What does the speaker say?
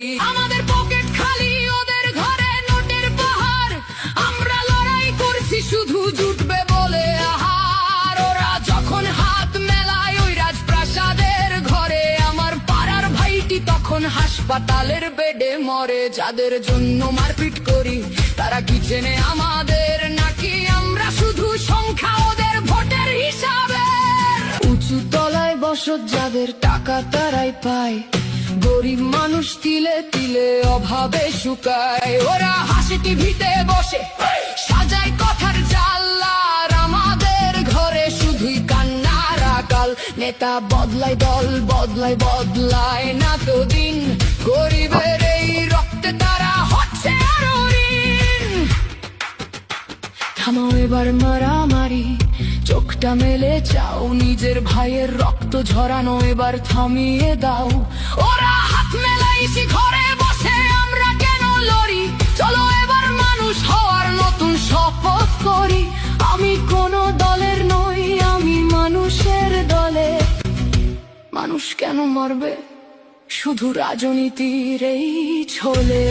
আমাদের পকেট খালি, ওদের ঘরে নোটের পাহাড়। আমরা লড়াই করছি শুধু জুটবে বলে আহার। ওরা যখন হাত মেলায় ওই রাজপ্রাসাদের ঘরে, আমার পাড়ার ভাইটি তখন হাসপাতালের বেডে মরে। যাদের জন্য মারপিট করি তারা কি চেনে আমাদের, নাকি আমরা শুধু সংখ্যা ওদের ভোটের হিসাবে? উঁচু তলায় বসত যাদের, টাকা তারাই পায়। গরিব মানুষ তিলে তিলে অভাবে শুকায়। ওরা হাসি টিভিতে বসে সাজায় কথার জাল্লার, আমাদের ঘরে শুধুই কান্নার আকাল। নেতা বদলায়, দল বদলায়, বদলায় না তো দিন। গরিবের এই রক্তে তারা হচ্ছে আরো ঋণ। থামাও এবার মারামারি, চোখটা মেলে চাও। নিজের ভাইয়ের রক্ত ঝরানো এবার থামিয়ে দাও। ওরা হাত মেলাইছি ঘরে বসে, আমরা কেন লড়ি? চলো এবার মানুষ হওয়ার নতুন শপথ করি। আমি কোনো দলের নই, আমি মানুষের দলে। মানুষ কেন মরবে শুধু রাজনীতির এই ছলে?